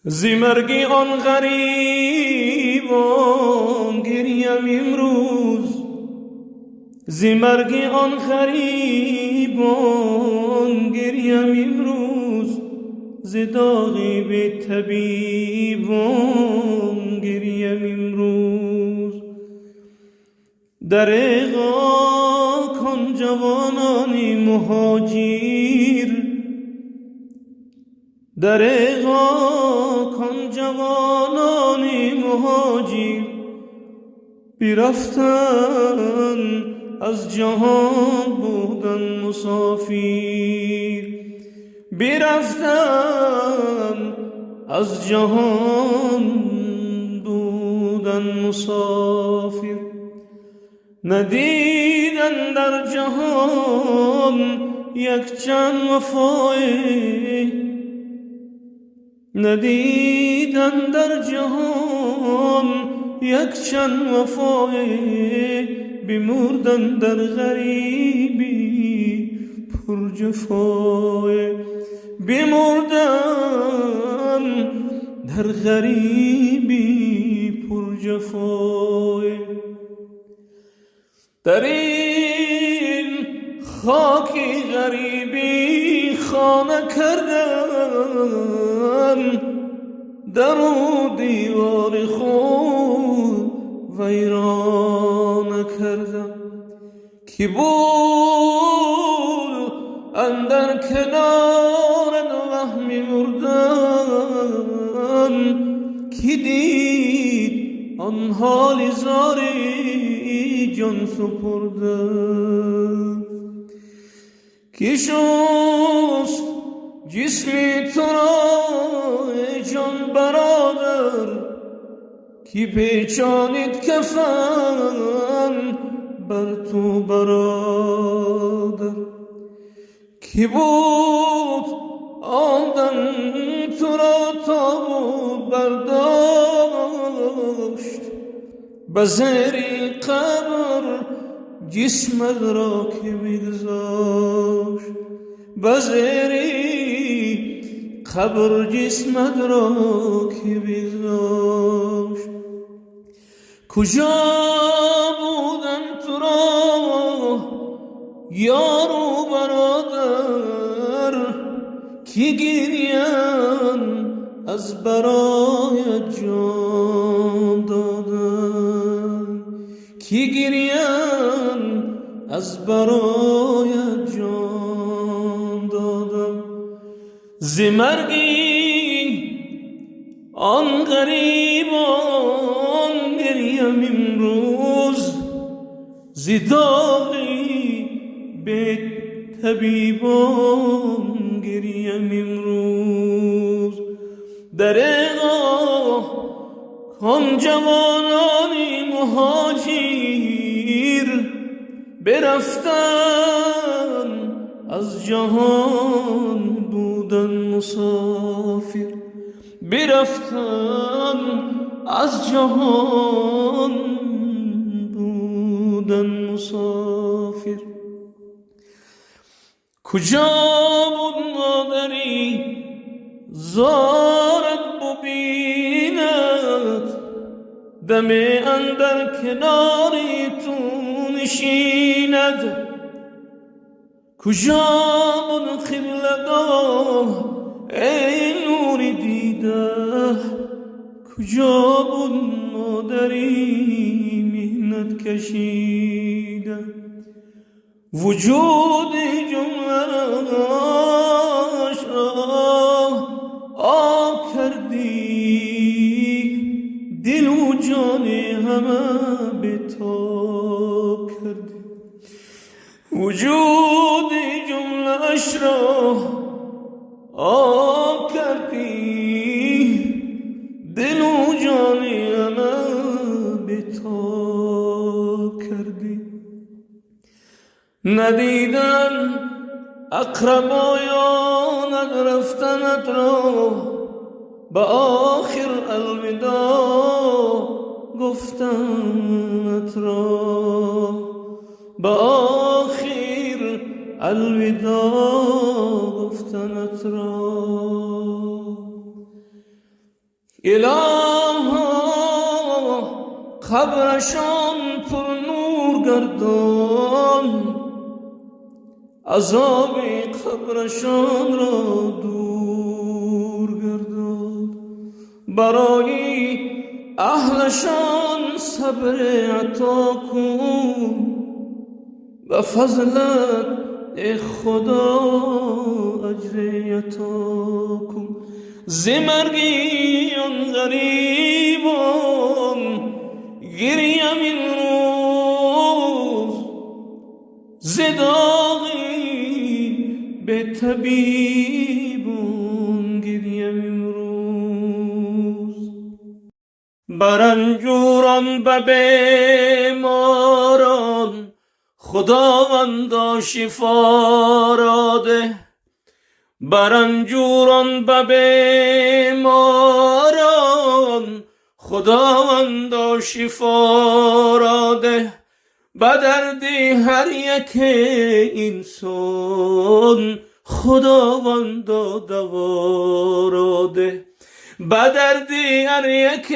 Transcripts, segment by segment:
زیمرگی آن غریبان گریم امروز، زیمرگی آن غریبان گریم امروز، زداغی به طبیبان گریم امروز. دریغا کن جوانانی مهاجر، دریغا کن جوانانی مهاجر، برفتن از جهان بودن مسافر، برفتن از جهان بودن مسافر. ندیدن در جهان یک چند وفای، ندیدن در جهان یک چند وفای، بمردن در غریبی پر جفای، بمردن در غریبی پر جفای. در این خاکی غریبی خانه کردم، در و دیوار خود ویرانه کردم. کی بود اندر کنار وهم مردن، کی دید آن حال زاری جان سپردن. کی شست جسمی تو را جان برادر، کی پیچانید کفن بر تو برادر. کی بود آمدن تو را تابوت برداشت، بزیر قبر جسمت را که بگذاشت، بزیر قبر جسمت را که بگذاشت. کجا بودن تو را یار و برادر، کی گریان از برایت جان دادن، کی گریان از برایت جان دادن. زمرگی آن غریبان گریم امروز، زداغی به طبیبان گریم امروز. دریغا کن جوانانی مهاجر، برفتن از جهان بودن مسافر، برفتن از جهان بودن مسافر. کجا بود مادری زارت ببیند، دمی اندر کناری تو نشیند. کجا بود قبلگاه ای نور دیده، کجا بود مادری مهنت کشیده. وجود جمله‌اش را آب کردی، دل و جان همه بتاب کردی. وجود جمله‌اش را آب کردی، دل و جان همه بتاب کردی. ندیدن اقربایانت رفتنت را، به آخر الوداع گفتنت را، به آخر الوداع گفتنت را. الها قبرشان پر نور گردان، عذاب قبرشان را دور گردان. برای اهلشان صبر عطا کن، به فضلت ای خدا اجر عطا کن. ز مرگی آن غریبان گریم این روز، ز داغی به طبیبان گریم این روز. بر رنجوران به بیماران خداوندا شفا را ده. بر رنجوران به بیماران خداوندا شفا را ده. به درد هر یک انسان خداوندا دوا را ده. به درد هر یک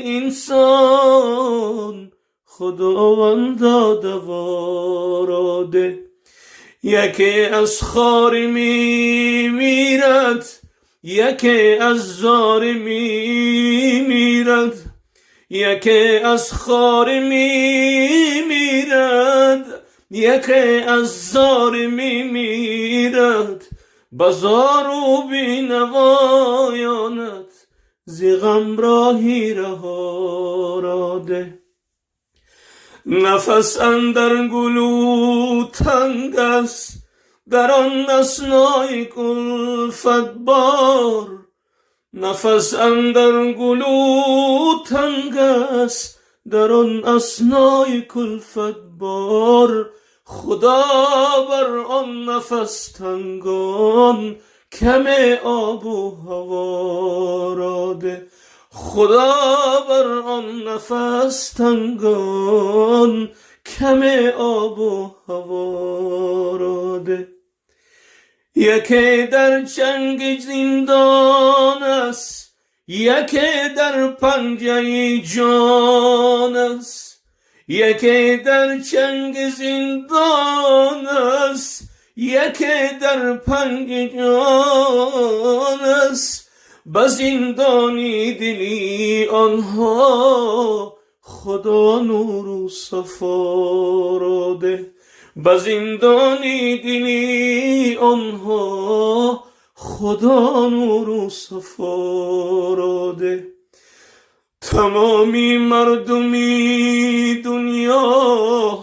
انسان خداوندا دوا را ده. یکی از خار میرد، یکی از زار میرد، یکی از خار میرد، یکی از زار میرد. بزار و بینوایانت ز غم راهی رها را ده. نفس اندر گلو تنگ است، در آن اثنای کلفت بار. نفس اندر گلو تنگ است، در آن اثنای کلفت بار. خدا بر آن نفس تنگان کم آب و هوا را ده. خدا بر آن نفس تنگان کم آب و هوا را ده. یکی در چنگ زندان است، یکی در پنجه جان است. یکی در چنگ زندان است، یکی در پنجه جان است. به زندانی دلی آنها خدا نور و صفا را ده. به زندانی دلی آنها خدا نور و صفا را ده. تمامی مردمی دنیا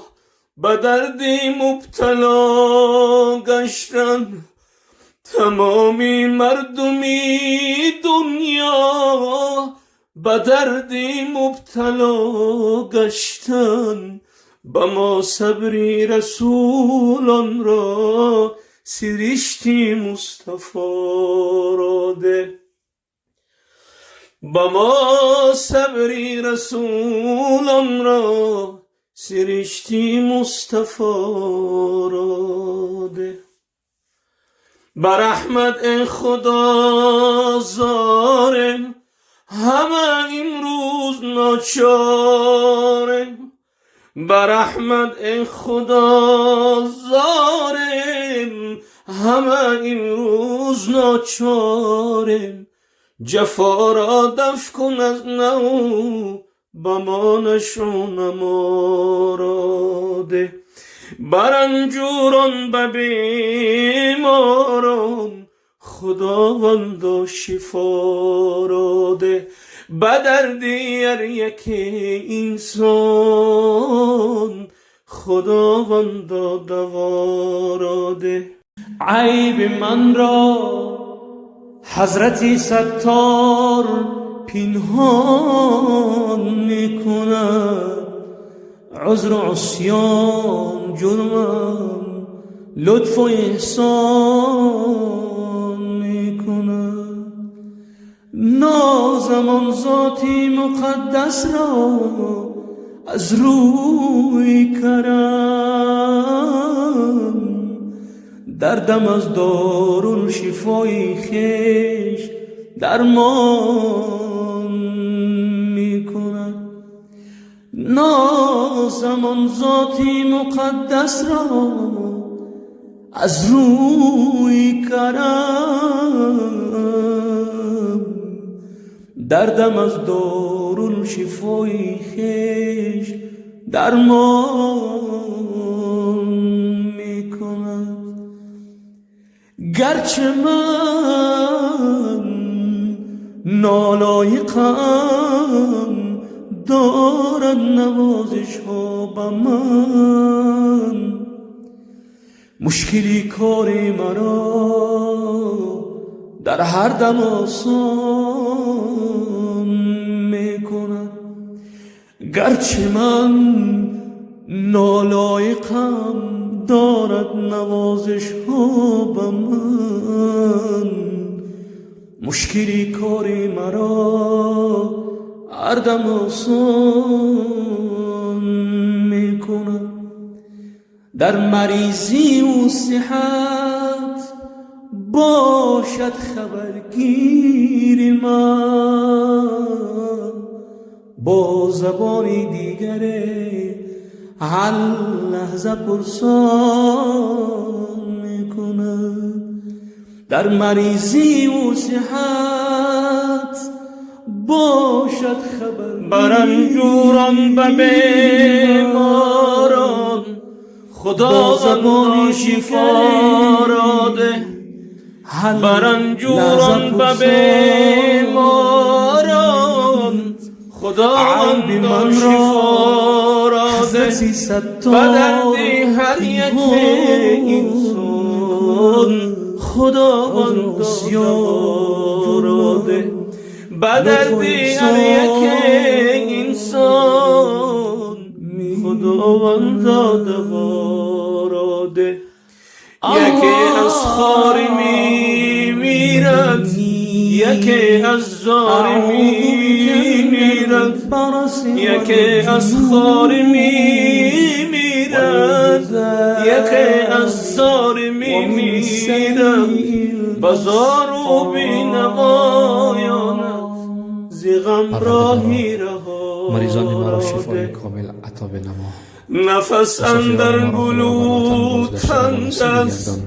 به درد مبتلا گشتن. تمامی مردمی دنیا به درد مبتلا گشتن. به ما صبری رسولان را سرشتی مصطفی را ده. به ما صبری رسولان را سرشتی مصطفی را ده. بر احمد ای خدا زارم، همه امروز ناچارم. بر احمد ای خدا زارم، همه امروز ناچارم. جفا را دفع کن از نو، به ما نشو نما را ده. بر رنجوران به بیماران خداوندا شفا را ده. به درد هر یک انسان خداوندا دوا را ده. عیب من را حضرت ستار پنهان میکند. عذر و عصیان جرمم لطف و احسان میکند. نازم آن ذاتی مقدس را از روی کرم. دردم از دارالشفای خویش درمان نازمان ذاتی مقدس را از روی کرم، دردم از دارالشفای خویش درمان میکند. گرچه من نالایقم، دارد نوازش ها به من. مشکلی کار مرا در هر دم آسان میکند. گرچه من نالایقم، دارد نوازش ها به من. مشکلی کار مرا هر دم آسان میکند. در مریضی و صحت باشد خبرگیر من، با زبانی دیگر هر لحظه پرسان میکند. در مریضی و صحت باشد خبر برنجوران به بیماران، خداوند شفا را ده. برنجوران به بیماران، خداوند شفا را ده. به درد هر یک انسان، خداوند دوا را ده. به درد هر یک انسان، خداوند دوا را ده. یکی از خار میمیرد، یکی از زار میمیرد. یکی از خار میمیرد، یکی از زار میمیرد. بزار و بینوایانت ز غم راهی رها. مریضان مرا شفای کامل عطا بنما. نفس اندر گلوتند است،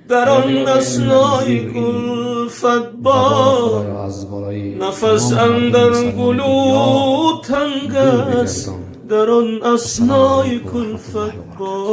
در آن اثنای کلفت باد. نفس اندر گلوتند است، در آن اثنای کلفت باد.